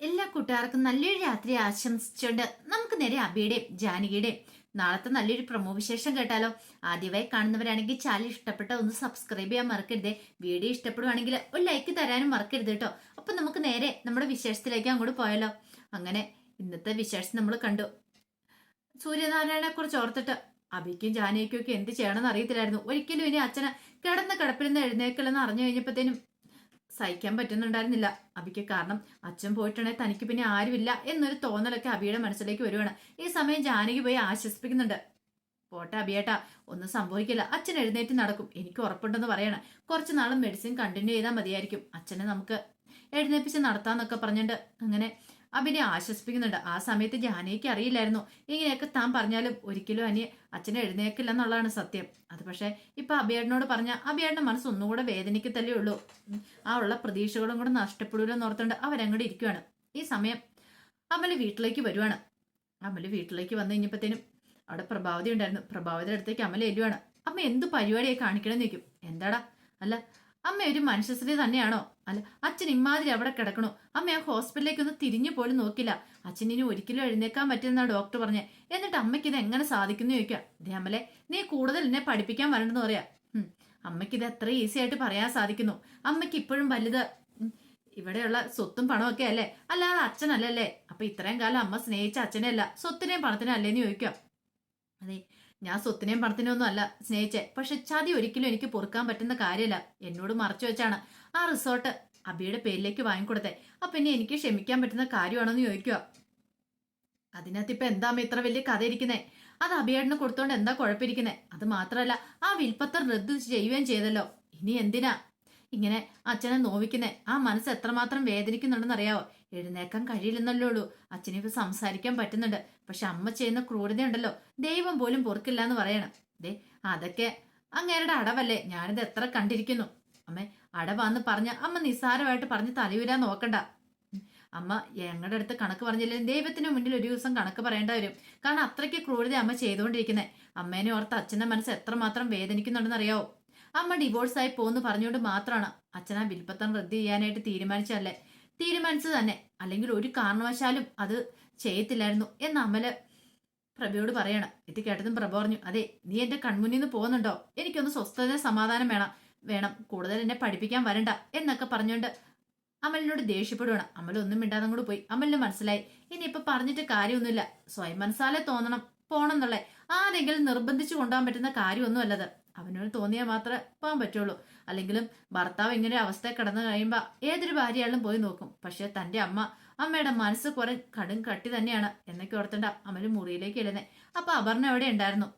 എല്ലാ കൂട്ടുകാർക്കും നല്ലൊരു രാത്രി ആശംസിച്ചുകൊണ്ട് നമുക്ക് നേരെ അബിയുടെയും ജാനകിയുടെയും നാളത്തെ നല്ലൊരു പ്രൊമോ വിശേഷം കേട്ടാലോ. ആദ്യമായി കാണുന്നവരാണെങ്കിൽ ചാനൽ ഇഷ്ടപ്പെട്ട ഒന്ന് സബ്സ്ക്രൈബ് ചെയ്യാൻ മറക്കരുതേ. വീഡിയോ ഇഷ്ടപ്പെടുവാണെങ്കിൽ ഒരു ലൈക്ക് തരാനും മറക്കരുത് കേട്ടോ. അപ്പൊ നമുക്ക് നേരെ നമ്മുടെ വിശേഷത്തിലേക്ക് അങ്ങോട്ട് പോയാലോ. അങ്ങനെ ഇന്നത്തെ വിശേഷം നമ്മൾ കണ്ടു. സൂര്യനാരായണനെ കുറിച്ച് ഓർത്തിട്ട് അബിക്കും ജാനകിക്കും ഒക്കെ എന്ത് ചെയ്യണമെന്ന് അറിയത്തില്ലായിരുന്നു. ഒരിക്കലും ഇനി അച്ഛനെ കിടന്ന കിടപ്പിൽ നിന്ന് എഴുന്നേക്കില്ലെന്ന് അറിഞ്ഞു കഴിഞ്ഞപ്പോഴത്തേനും സഹിക്കാൻ പറ്റുന്നുണ്ടായിരുന്നില്ല അബിക്ക്. കാരണം അച്ഛൻ പോയിട്ടുണ്ടെങ്കിൽ തനിക്ക് പിന്നെ ആരുമില്ല എന്നൊരു തോന്നലൊക്കെ അബിയുടെ മനസ്സിലേക്ക് വരുവാണ്. ഈ സമയം ജാനകി പോയി ആശ്വസിപ്പിക്കുന്നുണ്ട്. പോട്ടെ അബിയേട്ടാ, ഒന്നും സംഭവിക്കില്ല, അച്ഛൻ എഴുന്നേറ്റ് നടക്കും, എനിക്ക് ഉറപ്പുണ്ടെന്ന് പറയണം. കുറച്ചു നാളും മെഡിസിൻ കണ്ടിന്യൂ ചെയ്താൽ മതിയായിരിക്കും, അച്ഛനെ നമുക്ക് എഴുന്നേപ്പിച്ച് നടത്താന്നൊക്കെ പറഞ്ഞിട്ട് അങ്ങനെ അബിനെ ആശ്വസിപ്പിക്കുന്നുണ്ട്. ആ സമയത്ത് ജാനകിക്ക് അറിയില്ലായിരുന്നു ഇങ്ങനെയൊക്കെ താൻ പറഞ്ഞാലും ഒരിക്കലും അച്ഛനെ എഴുന്നേക്കില്ല എന്നുള്ളതാണ് സത്യം. അത് പക്ഷെ ഇപ്പൊ അബിയേട്ടനോട് പറഞ്ഞ അബിയേട്ടന്റെ മനസ്സ് ഒന്നുകൂടെ വേദനിക്കത്തല്ലേ ഉള്ളൂ. ആ ഉള്ള പ്രതീക്ഷകളും കൂടെ നഷ്ടപ്പെടൂലെന്ന് ഓർത്തുകൊണ്ട് അവരങ്ങോട്ട് ഇരിക്കുവാണ്. ഈ സമയം അമല് വീട്ടിലേക്ക് വരുവാണ്. അമല് വീട്ടിലേക്ക് വന്നു കഴിഞ്ഞപ്പോഴത്തേനും അവിടെ പ്രഭാവതി ഉണ്ടായിരുന്നു. പ്രഭാവതിയുടെ അടുത്തേക്ക് അമല എല്ലുവാണ്. അമ്മ എന്ത് പരിപാടിയായി കാണിക്കണമെന്ന് ചോദിക്കും. എന്താടാ, അല്ല അമ്മ ഒരു മനുഷ്യശ്രീ തന്നെയാണോ? അല്ല അച്ഛൻ ഇമാതിരി അവിടെ കിടക്കണോ? അമ്മ ആ ഹോസ്പിറ്റലിലേക്ക് ഒന്ന് തിരിഞ്ഞു പോലും നോക്കില്ല. അച്ഛൻ ഇനി ഒരിക്കലും എഴുന്നേക്കാൻ പറ്റില്ലെന്നാ ഡോക്ടർ പറഞ്ഞേ. എന്നിട്ട് അമ്മയ്ക്ക് ഇത് എങ്ങനെ സാധിക്കുന്നു ചോദിക്കാം. ദേ അമലെ, നീ കൂടുതൽ എന്നെ പഠിപ്പിക്കാൻ വരണ്ടെന്ന് പറയാ. അമ്മയ്ക്ക് ഇത് എത്ര ഈസി ആയിട്ട് പറയാൻ സാധിക്കുന്നു. അമ്മയ്ക്ക് ഇപ്പോഴും വലുത് ഇവിടെയുള്ള സ്വത്തും പണമൊക്കെ അല്ലേ, അല്ലാതെ അച്ഛനല്ലല്ലേ. അപ്പൊ ഇത്രയും കാലം അമ്മ സ്നേഹിച്ച അച്ഛനെ അല്ല സ്വത്തിനെയും പണത്തിനും അല്ലേന്ന് ചോദിക്കാം. അതെ, ഞാൻ സ്വത്തിനെയും പണത്തിനെയും ഒന്നും അല്ല സ്നേഹിച്ചേ, പക്ഷെ ചതി ഒരിക്കലും എനിക്ക് പൊറുക്കാൻ പറ്റുന്ന കാര്യമല്ല. എന്നോട് മറച്ചു വെച്ചാണ് ആ റിസോർട്ട് അബിയുടെ പേരിലേക്ക് വാങ്ങിക്കൊടുത്തേ. അപ്പൊ ഇനി എനിക്ക് ക്ഷമിക്കാൻ പറ്റുന്ന കാര്യമാണെന്ന് ചോദിക്കുക. അതിനകത്ത് ഇപ്പൊ എന്താ ഇത്ര വലിയ കഥ ഇരിക്കുന്നേ? അത് അബിയേട്ടന് കൊടുത്തോണ്ട് എന്താ കുഴപ്പമിരിക്കുന്നേ? അത് മാത്രമല്ല ആ വിൽപ്പത്രം റദ്ദ് ചെയ്യുകയും ചെയ്തല്ലോ. ഇനി എന്തിനാ ഇങ്ങനെ അച്ഛനെ നോവിക്കുന്നേ? ആ മനസ്സ് എത്രമാത്രം വേദനിക്കുന്നുണ്ടെന്ന് അറിയാവോ? എഴുന്നേക്കാൻ കഴിയില്ലെന്നല്ലേ ഉള്ളൂ, അച്ഛനിപ്പോ സംസാരിക്കാൻ പറ്റുന്നുണ്ട്, പക്ഷെ അമ്മ ചെയ്യുന്ന ക്രൂരതയുണ്ടല്ലോ ദൈവം പോലും പൊറുക്കില്ല എന്ന് പറയണം. ദേ അതൊക്കെ അങ്ങേരുടെ അടവല്ലേ, ഞാനിത് എത്ര കണ്ടിരിക്കുന്നു. അമ്മേ, അടവാന്ന് പറഞ്ഞ അമ്മ നിസ്സാരമായിട്ട് പറഞ്ഞ് തലയുരാൻ നോക്കണ്ട. അമ്മ ഞങ്ങളുടെ അടുത്ത് കണക്ക് പറഞ്ഞില്ലേ, ദൈവത്തിന് മുന്നിൽ ഒരു ദിവസം കണക്ക് പറയേണ്ട വരും. കാരണം അത്രയ്ക്ക് ക്രൂരത അമ്മ ചെയ്തുകൊണ്ടിരിക്കുന്നത്. അമ്മേനെ ഓർത്ത് അച്ഛന്റെ മനസ്സ് എത്രമാത്രം വേദനിക്കുന്നുണ്ടെന്ന് അറിയാവോ? അമ്മ ഡിവോഴ്സായി പോന്ന് പറഞ്ഞുകൊണ്ട് മാത്രമാണ് അച്ഛൻ ആ വിൽപ്പത്രം റദ്ദ് ചെയ്യാനായിട്ട് തീരുമാനിച്ചത് തന്നെ. അല്ലെങ്കിൽ ഒരു കാരണവശാലും അത് ചെയ്യത്തില്ലായിരുന്നു എന്ന് അമല് പ്രഭയോട് പറയണം. ഇത് കേട്ടതും പ്രഭ പറഞ്ഞു, അതെ നീ എന്റെ കൺമുന്നിൽ നിന്ന് പോകുന്നുണ്ടോ? എനിക്കൊന്ന് സ്വസ്ഥത സമാധാനം വേണം, കൂടുതൽ എന്നെ പഠിപ്പിക്കാൻ വരണ്ട എന്നൊക്കെ പറഞ്ഞുകൊണ്ട് അമലിനോട് ദേഷ്യപ്പെടുവാണ്. അമൽ ഒന്നും മിണ്ടാതെ അങ്ങോട്ട് പോയി. അമലിന് മനസ്സിലായി ഇനിയിപ്പൊ പറഞ്ഞിട്ട് കാര്യമൊന്നുമില്ല, സ്വയം മനസ്സാലെ പോണം എന്നുള്ളേ. ആരെങ്കിലും നിർബന്ധിച്ചു കൊണ്ടുപോകാൻ പറ്റുന്ന കാര്യമൊന്നും അല്ലത്. അവനോട് തോന്നിയാൽ മാത്രമേ പോകാൻ പറ്റുള്ളൂ. അല്ലെങ്കിലും ഭർത്താവ് ഇങ്ങനെ അവസ്ഥ കിടന്നു കഴിയുമ്പോ ഏതൊരു ഭാര്യയാളും പോയി നോക്കും. പക്ഷെ തന്റെ അമ്മയുടെ മനസ്സ് കുറെ കടും കട്ടി തന്നെയാണ് എന്നൊക്കെ ഓർത്തണ്ട അമല് മുറിയിലേക്ക് എഴുന്നേ. അപ്പൊ അപർണ എവിടെ ഉണ്ടായിരുന്നു.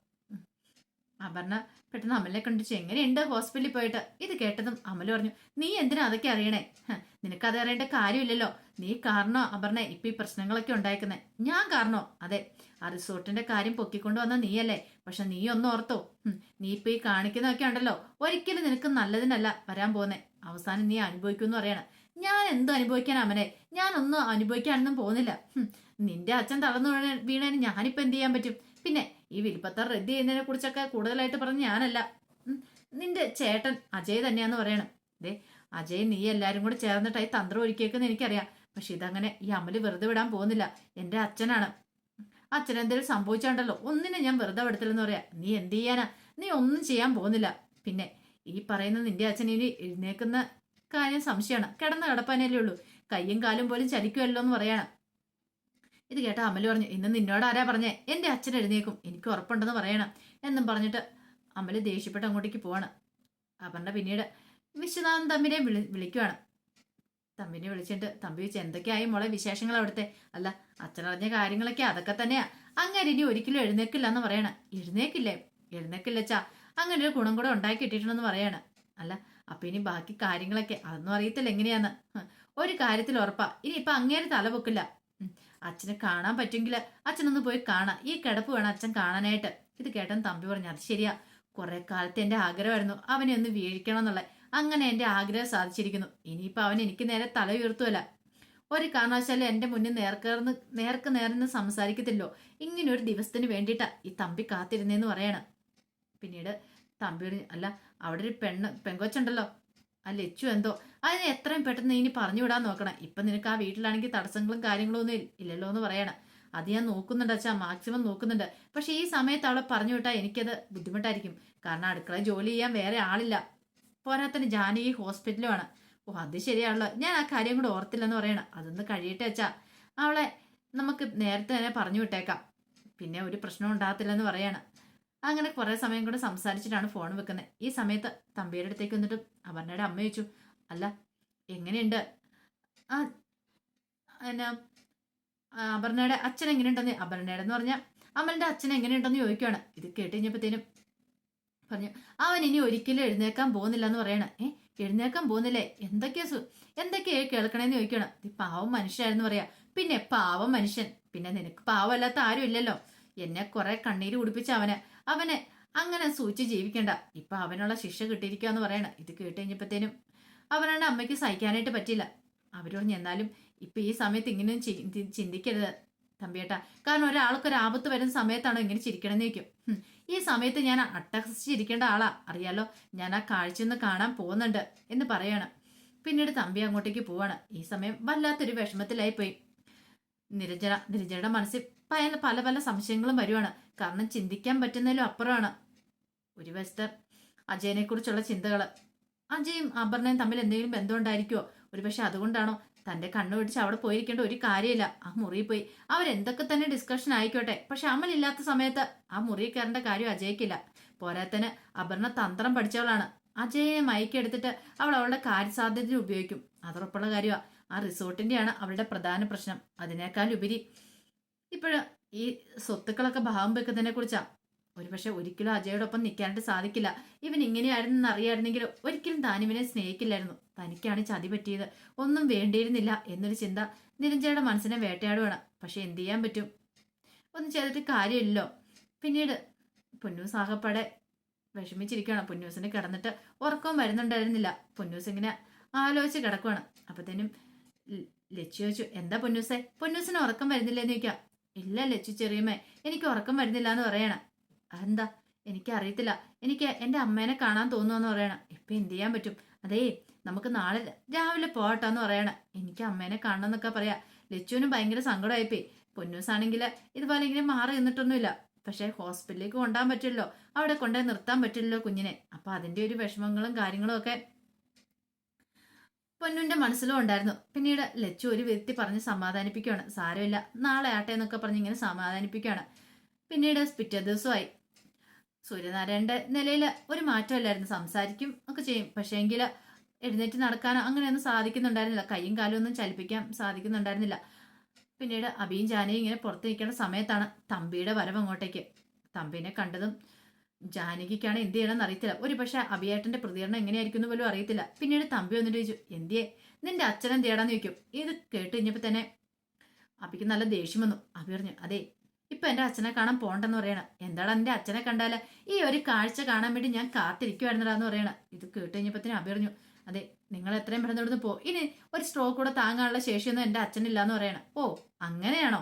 അപർണ പെട്ടെന്ന് അമലിനെ കണ്ടിച്ചു, എങ്ങനെയുണ്ട് ഹോസ്പിറ്റലിൽ പോയിട്ട്? ഇത് കേട്ടതും അമല് പറഞ്ഞു, നീ എന്തിനാ അതൊക്കെ അറിയണേ? നിനക്കത് അറിയേണ്ട കാര്യമില്ലല്ലോ. നീ കാരണോ അപർണ ഇപ്പൊ ഈ പ്രശ്നങ്ങളൊക്കെ ഉണ്ടായിരിക്കുന്നേ? ഞാൻ കാരണോ? അതെ, ആ റിസോർട്ടിന്റെ കാര്യം പൊക്കിക്കൊണ്ടു വന്ന നീയല്ലേ. പക്ഷെ നീ ഒന്ന് ഓർത്തോ, നീ ഇപ്പൊ ഈ കാണിക്കുന്നതൊക്കെ ഉണ്ടല്ലോ ഒരിക്കലും നിനക്ക് നല്ലതിനല്ല വരാൻ പോകുന്നേ. അവസാനം നീ അനുഭവിക്കുമെന്ന് പറയണം. ഞാൻ എന്ത് അനുഭവിക്കാൻ അമനെ? ഞാനൊന്നും അനുഭവിക്കാനൊന്നും പോകുന്നില്ല. നിന്റെ അച്ഛൻ തളർന്നു വീണേന് ഞാനിപ്പോ എന്ത് ചെയ്യാൻ പറ്റും? പിന്നെ ഈ വിൽപ്പത്തർ റദ്ദ് ചെയ്യുന്നതിനെ കുറിച്ചൊക്കെ കൂടുതലായിട്ട് പറഞ്ഞ് ഞാനല്ല, നിന്റെ ചേട്ടൻ അജയ് തന്നെയാന്ന് പറയണം. ദേ അജയ് നീ എല്ലാരും കൂടെ ചേർന്നിട്ടായി തന്ത്രം ഒരുക്കിയേക്കെന്ന് എനിക്കറിയാം. പക്ഷെ ഇതങ്ങനെ ഈ അമല് വെറുതെ വിടാൻ പോകുന്നില്ല. എന്റെ അച്ഛനാണ്. അച്ഛനെന്തേലും സംഭവിച്ചാണ്ടല്ലോ ഒന്നിനെ ഞാൻ വെറുതെ വിടത്തില്ലെന്ന് പറയാ. നീ എന്ത് ചെയ്യാനാ? നീ ഒന്നും ചെയ്യാൻ പോകുന്നില്ല. പിന്നെ ഈ പറയുന്ന നിന്റെ അച്ഛൻ ഇനി എഴുന്നേക്കുന്ന കാര്യം സംശയമാണ്. കിടന്ന കിടപ്പാനല്ലേ ഉള്ളൂ, കയ്യും കാലും പോലും ചലിക്കുമല്ലോ എന്ന് പറയാണ്. ഇത് കേട്ട അമല് പറഞ്ഞു, ഇന്ന് നിന്നോട് ആരാ പറഞ്ഞേ എന്റെ അച്ഛൻ എഴുന്നേക്കും, എനിക്ക് ഉറപ്പുണ്ടെന്ന് പറയണം എന്നും പറഞ്ഞിട്ട് അമല് ദേഷ്യപ്പെട്ട് അങ്ങോട്ടേക്ക് പോവാണ്. അപർണ പിന്നീട് വിശ്വനാഥൻ തമ്പിനെ വിളിക്കുവാണ്. തമ്പിനെ വിളിച്ചിട്ട് തമ്പി വെച്ച് എന്തൊക്കെയായി മോളെ വിശേഷങ്ങൾ അവിടുത്തെ? അല്ല അച്ഛനറിഞ്ഞ കാര്യങ്ങളൊക്കെ അതൊക്കെ തന്നെയാ. അങ്ങനെ ഇനി ഒരിക്കലും എഴുന്നേക്കില്ല എന്ന് പറയണ. എഴുന്നേക്കില്ലച്ചാ, അങ്ങനെ ഒരു ഗുണം കൂടെ ഉണ്ടാക്കി ഇട്ടിട്ടുണ്ടെന്ന് പറയാണ്. അല്ല അപ്പൊ ഇനി ബാക്കി കാര്യങ്ങളൊക്കെ അതൊന്നും അറിയത്തില്ല എങ്ങനെയാന്ന്. ഒരു കാര്യത്തിൽ ഉറപ്പാ, ഇനി ഇപ്പൊ അങ്ങേര് തല പൊക്കില്ല. അച്ഛനെ കാണാൻ പറ്റുമെങ്കിൽ അച്ഛനൊന്ന് പോയി കാണാം, ഈ കിടപ്പ് വേണം അച്ഛൻ കാണാനായിട്ട്. ഇത് കേട്ടൻ തമ്പി പറഞ്ഞു, അത് ശരിയാ, കുറെ കാലത്തെ എന്റെ ആഗ്രഹമായിരുന്നു അവനെ ഒന്ന് വീഴിക്കണം എന്നുള്ള. അങ്ങനെ എന്റെ ആഗ്രഹം സാധിച്ചിരിക്കുന്നു. ഇനിയിപ്പൊ അവൻ എനിക്ക് നേരെ തല ഉയർത്തുമല്ല, ഒരു കാരണവശാലും എന്റെ മുന്നിൽ നേർക്ക് നേർന്ന് സംസാരിക്കത്തില്ലോ. ഇങ്ങനെ ഒരു ദിവസത്തിന് വേണ്ടിയിട്ടാ ഈ തമ്പി കാത്തിരുന്നേന്ന് പറയണം. പിന്നീട് തമ്പി അല്ല അവിടെ ഒരു പെൺകൊച്ചുണ്ടല്ലോ, ആ ലച്ചു എന്തോ അതിനെ എത്രയും പെട്ടെന്ന് ഇനി പറഞ്ഞു വിടാൻ നോക്കണം. ഇപ്പൊ നിനക്ക് ആ വീട്ടിലാണെങ്കിൽ തടസ്സങ്ങളും കാര്യങ്ങളും ഒന്നും ഇല്ലല്ലോ എന്ന് പറയണം. അത് ഞാൻ നോക്കുന്നുണ്ട് അച്ഛാ, മാക്സിമം നോക്കുന്നുണ്ട്. പക്ഷെ ഈ സമയത്ത് അവളെ പറഞ്ഞു വിട്ടാൽ എനിക്കത് ബുദ്ധിമുട്ടായിരിക്കും. കാരണം അടുക്കള ജോലി ചെയ്യാൻ വേറെ ആളില്ല. പോരാത്തന്നെ ജാനകി ഹോസ്പിറ്റലുമാണ്. ഓ അത് ശരിയാണല്ലോ, ഞാൻ ആ കാര്യം കൂടെ ഓർത്തില്ലെന്ന് പറയണം. അതൊന്ന് കഴിയട്ടെ അച്ഛാ, അവളെ നമുക്ക് നേരത്തെ തന്നെ പറഞ്ഞു വിട്ടേക്കാം, പിന്നെ ഒരു പ്രശ്നം ഉണ്ടാകത്തില്ലെന്ന് പറയാണ്. അങ്ങനെ കുറെ സമയം കൂടെ സംസാരിച്ചിട്ടാണ് ഫോൺ വെക്കുന്നത്. ഈ സമയത്ത് തമ്പിയുടെ അടുത്തേക്ക് വന്നിട്ട് അപർണയുടെ അമ്മ ചോദിച്ചു, അല്ല എങ്ങനെയുണ്ട് ആ എന്നാ അപർണയുടെ അച്ഛൻ എങ്ങനെയുണ്ടെന്ന്. അപർണയുടെ എന്ന് പറഞ്ഞാൽ അമലിന്റെ അച്ഛൻ എങ്ങനെയുണ്ടെന്ന് ചോദിക്കുകയാണ്. ഇത് കേട്ട് കഴിഞ്ഞപ്പോഴത്തേനും പറഞ്ഞു, അവൻ ഇനി ഒരിക്കലും എഴുന്നേക്കാൻ പോകുന്നില്ല എന്ന് പറയണം. എഴുന്നേക്കാൻ പോകുന്നില്ലേ? എന്തൊക്കെയാ കേൾക്കണേന്ന് ചോദിക്കണം. ഈ പാവം മനുഷ്യരായിരുന്നു പറയാ. പിന്നെ പാവം മനുഷ്യൻ, പിന്നെ നിനക്ക് പാവമല്ലാത്ത ആരും ഇല്ലല്ലോ. എന്നെ കുറെ കണ്ണീര് കുടിപ്പിച്ച അവനെ അങ്ങനെ സൂചിച്ച് ജീവിക്കണ്ട. ഇപ്പൊ അവനുള്ള ശിക്ഷ കിട്ടിയിരിക്കാന്ന് പറയണം. ഇത് കേട്ട് കഴിഞ്ഞപ്പോഴത്തേനും അവരുടെ അമ്മയ്ക്ക് സഹിക്കാനായിട്ട് പറ്റില്ല. അവര് പറഞ്ഞു, എന്നാലും ഇപ്പൊ ഈ സമയത്ത് ഇങ്ങനെയും ചിന്തിക്കരുത് തമ്പിയേട്ടാ. കാരണം ഒരാൾക്കൊരു ആപത്ത് വരുന്ന സമയത്താണോ ഇങ്ങനെ ചിരിക്കണമെന്ന് ചോദിക്കും. ഈ സമയത്ത് ഞാൻ അട്ടഹസിച്ചിരിക്കേണ്ട ആളാ, അറിയാലോ. ഞാൻ ആ കാഴ്ചയൊന്ന് കാണാൻ പോകുന്നുണ്ട് എന്ന് പറയാണ്. പിന്നീട് തമ്പി അങ്ങോട്ടേക്ക് പോവാണ്. ഈ സമയം വല്ലാത്തൊരു വിഷമത്തിലായി പോയി നിരഞ്ജനയുടെ മനസ്സിൽ പല പല സംശയങ്ങളും വരുവാണ്. കാരണം ചിന്തിക്കാൻ പറ്റുന്നതിലും അപ്പുറമാണ് ഒരു വശത്ത് അജയനെ കുറിച്ചുള്ള ചിന്തകള്. അജയും അപർണയും തമ്മിൽ എന്തെങ്കിലും ബന്ധം ഉണ്ടായിരിക്കുമോ? ഒരുപക്ഷെ അതുകൊണ്ടാണോ തന്റെ കണ്ണു പിടിച്ച് അവിടെ പോയിരിക്കേണ്ട ഒരു കാര്യമില്ല. ആ മുറിയിൽ പോയി അവരെന്തൊക്കെ തന്നെ ഡിസ്കഷൻ ആയിക്കോട്ടെ, പക്ഷെ അമലില്ലാത്ത സമയത്ത് ആ മുറിയിൽ കയറേണ്ട കാര്യം അജയ്ക്കില്ല. പോരാത്തന് അപർണ തന്ത്രം പഠിച്ചവളാണ്. അജയെ മയക്കെടുത്തിട്ട് അവൾ അവളുടെ കാര്യസാധ്യത ഉപയോഗിക്കും. അതുറപ്പുള്ള കാര്യമാണ്. ആ റിസോർട്ടിന്റെയാണ് അവളുടെ പ്രധാന പ്രശ്നം. അതിനേക്കാൾ ഉപരി ഇപ്പോഴും ഈ സ്വത്തുക്കളൊക്കെ ഭാഗം വെക്കുന്നതിനെ കുറിച്ചാ. ഒരുപക്ഷെ ഒരിക്കലും അജയോടൊപ്പം നിൽക്കാനായിട്ട് സാധിക്കില്ല. ഇവൻ ഇങ്ങനെയായിരുന്നെന്ന് അറിയായിരുന്നെങ്കിൽ ഒരിക്കലും താൻ ഇവനെ സ്നേഹിക്കില്ലായിരുന്നു. തനിക്കാണ് ചതി പറ്റിയത്, ഒന്നും വേണ്ടിയിരുന്നില്ല എന്നൊരു ചിന്ത നിരഞ്ജയുടെ മനസ്സിനെ വേട്ടയാടുവാണ്. പക്ഷെ എന്ത് ചെയ്യാൻ പറ്റും, ഒന്നും ചെയ്തിട്ട് കാര്യമില്ലല്ലോ. പിന്നീട് പൊന്നൂസ് ആകപ്പാടെ വിഷമിച്ചിരിക്കുകയാണ്. പൊന്നൂസിന് കിടന്നിട്ട് ഉറക്കവും വരുന്നുണ്ടായിരുന്നില്ല. പൊന്നൂസ് ഇങ്ങനെ ആലോചിച്ച് കിടക്കുവാണ്. അപ്പത്തേനും ലച്ചു ചോദിച്ചു, എന്താ പൊന്നൂസേ, പൊന്നൂസിന് ഉറക്കം വരുന്നില്ലെന്ന് ചോദിക്കാം. ഇല്ല ലച്ചു ചെറിയമ്മേ, എനിക്ക് ഉറക്കം വരുന്നില്ല എന്ന് പറയണം. അതെന്താ? എനിക്കറിയത്തില്ല, എനിക്ക് എൻ്റെ അമ്മേനെ കാണാൻ തോന്നുന്നു പറയണം. ഇപ്പൊ എന്ത് ചെയ്യാൻ പറ്റും? അതേ നമുക്ക് നാളെ രാവിലെ പോകട്ടാന്ന് പറയണം. എനിക്ക് അമ്മേനെ കാണണം എന്നൊക്കെ പറയാ. ലച്ചുവിനും ഭയങ്കര സങ്കടമായിപ്പോയി. പൊന്നൂസാണെങ്കിൽ ഇതുപോലെ ഇങ്ങനെ മാറി നിന്നിട്ടൊന്നുമില്ല. പക്ഷെ ഹോസ്പിറ്റലിലേക്ക് കൊണ്ടാൻ പറ്റില്ലല്ലോ, അവിടെ കൊണ്ടുപോയി നിർത്താൻ പറ്റില്ലല്ലോ കുഞ്ഞിനെ. അപ്പൊ അതിന്റെ ഒരു വിഷമങ്ങളും കാര്യങ്ങളും ഒക്കെ പൊന്നുവിന്റെ മനസ്സിലും ഉണ്ടായിരുന്നു. പിന്നീട് ലച്ചു ഒരു വ്യക്തി പറഞ്ഞ് സമാധാനിപ്പിക്കുകയാണ്. സാരമില്ല, നാളെ ആട്ടെ എന്നൊക്കെ പറഞ്ഞ് ഇങ്ങനെ സമാധാനിപ്പിക്കുകയാണ്. പിന്നീട് പിറ്റേ ദിവസമായി. സൂര്യനാരായണന്റെ നിലയിൽ ഒരു മാറ്റമല്ലായിരുന്നു. സംസാരിക്കും ഒക്കെ ചെയ്യും, പക്ഷേ എങ്കിൽ എഴുന്നേറ്റ് നടക്കാനോ അങ്ങനെയൊന്നും സാധിക്കുന്നുണ്ടായിരുന്നില്ല. കൈയും കാലും ഒന്നും ചലിപ്പിക്കാൻ സാധിക്കുന്നുണ്ടായിരുന്നില്ല. പിന്നീട് അബിയും ജാനയും ഇങ്ങനെ പുറത്ത് നിൽക്കുന്ന സമയത്താണ് തമ്പിയുടെ വരവ് അങ്ങോട്ടേക്ക്. തമ്പിനെ കണ്ടതും ജാനകിക്കാണ് എന്ത് ചെയ്യണമെന്ന് അറിയത്തില്ല. ഒരു പക്ഷെ അഭിയേട്ടന്റെ പ്രതികരണം എങ്ങനെയായിരിക്കും പോലും അറിയത്തില്ല. പിന്നീട് തമ്പി വന്നിട്ട് ചോദിച്ചു, എന്തിയെ നിന്റെ അച്ഛനെ തേടാന്ന് ചോദിക്കും. ഇത് കേട്ട് കഴിഞ്ഞപ്പോ തന്നെ അബിക്ക് നല്ല ദേഷ്യം വന്നു. അബി പറഞ്ഞു, അതെ ഇപ്പൊ എന്റെ അച്ഛനെ കാണാൻ പോണ്ടെന്ന് പറയണം. എന്താണ് എന്റെ അച്ഛനെ കണ്ടാല് ഈ ഒരു കാഴ്ച കാണാൻ വേണ്ടി ഞാൻ കാത്തിരിക്കുവായിരുന്നടാന്ന് പറയണം. ഇത് കേട്ട് കഴിഞ്ഞപ്പോ അബി പറഞ്ഞു, അതെ നിങ്ങൾ എത്രയും പെട്ടെന്ന് ഇവിടുന്ന് പോ. ഇനി ഒരു സ്ട്രോക്ക് കൂടെ താങ്ങാനുള്ള ശേഷിയൊന്നും എന്റെ അച്ഛനില്ലാന്ന് പറയണം. ഓ അങ്ങനെയാണോ?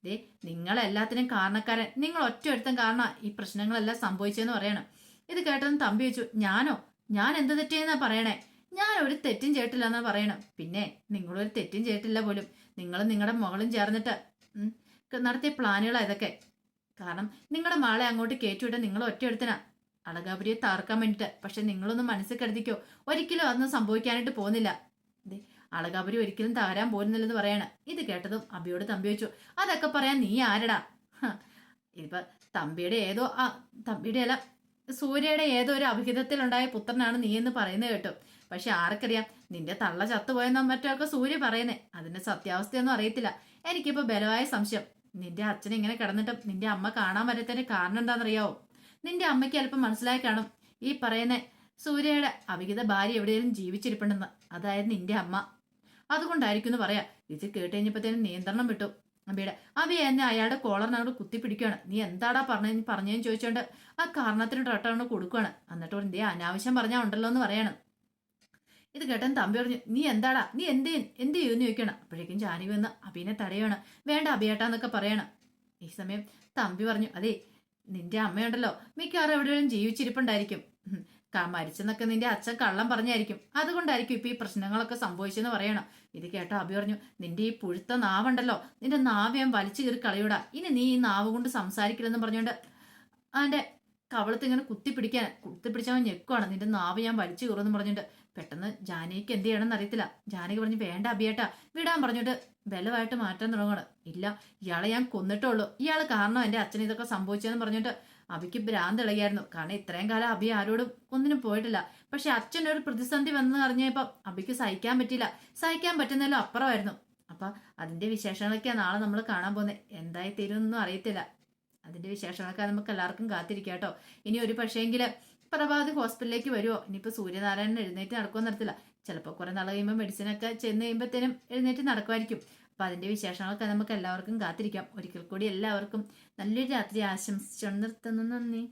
ദേ നിങ്ങളെല്ലാത്തിനും കാരണക്കാരൻ, നിങ്ങൾ ഒറ്റ ഒരുത്തൻ കാരണം ഈ പ്രശ്നങ്ങളെല്ലാം സംഭവിച്ചെന്ന് പറയണം. ഇത് കേട്ടതും തമ്പി വെച്ചു, ഞാൻ എന്ത് തെറ്റിയെന്നാ പറയണേ? ഞാൻ ഒരു തെറ്റും ചെയ്തിട്ടില്ല എന്നാ പറയണം. പിന്നെ നിങ്ങളൊരു തെറ്റും ചെയ്തിട്ടില്ല പോലും. നിങ്ങളും നിങ്ങളുടെ മകളും ചേർന്നിട്ട് നടത്തിയ പ്ലാനുകളാ ഇതൊക്കെ. കാരണം നിങ്ങളുടെ മകളെ അങ്ങോട്ട് കയറ്റിവിട്ട് നിങ്ങൾ ഒറ്റ ഒരുത്തനാ അളകാപുരിയെ തകർക്കാൻ വേണ്ടിട്ട്. പക്ഷെ നിങ്ങളൊന്നും മനസ്സിൽ കരുതിക്കോ, ഒരിക്കലും അതൊന്നും സംഭവിക്കാനായിട്ട് പോകുന്നില്ല. അളകാപുരി ഒരിക്കലും തകരാൻ പോകുന്നില്ലെന്ന് പറയാണ്. ഇത് കേട്ടതും അബിയോട് തമ്പി വെച്ചു, അതൊക്കെ പറയാൻ നീ ആരടാ? ഇപ്പൊ തമ്പിയുടെ അല്ല സൂര്യയുടെ ഏതോ ഒരു അഭിഹിതത്തിലുണ്ടായ പുത്രനാണ് നീ എന്ന് പറയുന്നത് കേട്ടു. പക്ഷെ ആർക്കറിയാം, നിന്റെ തള്ള ചത്തുപോയെന്നോ മറ്റൊക്കെ സൂര്യ പറയുന്നേ. അതിന്റെ സത്യാവസ്ഥയൊന്നും അറിയത്തില്ല. എനിക്കിപ്പോ ബലമായ സംശയം, നിന്റെ അച്ഛൻ ഇങ്ങനെ കിടന്നിട്ടും നിന്റെ അമ്മ കാണാൻ വരത്തതിന്റെ കാരണം എന്താണെന്നറിയാവോ? നിന്റെ അമ്മയ്ക്ക് അല്പം മനസ്സിലായി കാണും ഈ പറയുന്ന സൂര്യയുടെ അവിഹിത ഭാര്യ എവിടെയെങ്കിലും ജീവിച്ചിരിപ്പുണ്ടെന്ന്. അതായത് നിന്റെ അമ്മ. അതുകൊണ്ടായിരിക്കും എന്ന് പറയാ. ഇത് കേട്ട് കഴിഞ്ഞപ്പോഴത്തേനും നിയന്ത്രണം വിട്ടു അബിയുടെ. അബി എന്നെ അയാളുടെ കോളറിനോട് കുത്തിപ്പിടിക്കുകയാണ്. നീ എന്താടാ പറഞ്ഞതെന്ന് ചോദിച്ചോണ്ട് ആ കാരണത്തിന് ടൊട്ടോണ്ട് കൊടുക്കുകയാണ്. എന്നിട്ട് എന്തേ അനാവശ്യം പറഞ്ഞാ ഉണ്ടല്ലോ എന്ന് പറയാണ്. ഇത് കേട്ടൻ തമ്പി പറഞ്ഞു, നീ എന്താടാ, നീ എന്ത് ചെയ്യുമെന്ന് ചോദിക്കണം. അപ്പോഴേക്കും ജാനകി വന്ന് അബിനെ തടയാണ്. വേണ്ട അബിയേട്ടാന്നൊക്കെ പറയണം. ഈ സമയം തമ്പി പറഞ്ഞു, അതെ നിന്റെ അമ്മയുണ്ടല്ലോ മിക്കവാറും എവിടെയും ജീവിച്ചിരിപ്പുണ്ടായിരിക്കും. മരിച്ചെന്നൊക്കെ നിന്റെ അച്ഛൻ കള്ളം പറഞ്ഞായിരിക്കും, അതുകൊണ്ടായിരിക്കും ഇപ്പൊ ഈ പ്രശ്നങ്ങളൊക്കെ സംഭവിച്ചെന്ന് പറയണം. ഇത് കേട്ടോ അഭി പറഞ്ഞു, നിന്റെ ഈ പുഴുത്ത നാവുണ്ടല്ലോ, നിന്റെ നാവ് ഞാൻ വലിച്ചു കയറി കളയൂടാ, ഇനി നീ ഈ നാവ് കൊണ്ട് സംസാരിക്കില്ലെന്ന് പറഞ്ഞുകൊണ്ട് അവന്റെ കവളത്ത് ഇങ്ങനെ കുത്തിപ്പിടിച്ചവൻ ഞെക്കുവാണ്. നിന്റെ നാവ് ഞാൻ വലിച്ചു കയറുമെന്ന് പറഞ്ഞിട്ട് പെട്ടെന്ന് ജാനകിക്ക് എന്ത് ചെയ്യണമെന്ന് അറിയത്തില്ല. ജാനകി പറഞ്ഞു, വേണ്ട അഭിയേട്ടാ വിടാൻ പറഞ്ഞിട്ട് ബലമായിട്ട് മാറ്റാൻ തുടങ്ങണം. ഇല്ല, ഇയാളെ ഞാൻ കൊന്നിട്ടുള്ളൂ, ഇയാൾ കാരണം എന്റെ അച്ഛൻ ഇതൊക്കെ സംഭവിച്ചതെന്ന് പറഞ്ഞിട്ട് അഭിക്ക് ഭ്രാന്ത് ഇളകിയായിരുന്നു. കാരണം ഇത്രയും കാലം അഭി ആരോടും ഒന്നിനും പോയിട്ടില്ല. പക്ഷെ അച്ഛനൊരു പ്രതിസന്ധി വന്നെന്ന് അറിഞ്ഞപ്പോ അഭിക്ക് സഹിക്കാൻ പറ്റില്ല. സഹിക്കാൻ പറ്റുന്നതിലും അപ്പുറമായിരുന്നു. അപ്പൊ അതിന്റെ വിശേഷങ്ങളൊക്കെയാണ് നാളെ നമ്മൾ കാണാൻ പോകുന്നത്. എന്തായി തീരുമെന്നൊന്നും അറിയത്തില്ല. അതിന്റെ വിശേഷങ്ങളൊക്കെ നമുക്ക് എല്ലാവർക്കും കാത്തിരിക്കാം കേട്ടോ. ഇനി ഒരു പക്ഷേങ്കില് പ്രഭാതി ഹോസ്പിറ്റലിലേക്ക് വരുമോ, ഇനിയിപ്പോ സൂര്യനാരായണൻ എഴുന്നേറ്റ് നടക്കുമെന്ന് അറിയത്തില്ല. ചിലപ്പോൾ കുറെ നാൾ കഴിയുമ്പോൾ മെഡിസിനൊക്കെ ചെന്ന് കഴിയുമ്പോഴത്തേനും എഴുന്നേറ്റ് നടക്കുമായിരിക്കും. അപ്പൊ അതിന്റെ വിശേഷങ്ങളൊക്കെ നമുക്ക് എല്ലാവർക്കും കാത്തിരിക്കാം. ഒരിക്കൽ കൂടി എല്ലാവർക്കും നല്ലൊരു രാത്രി ആശംസിച്ചു നിർത്തുന്നു. നന്ദി.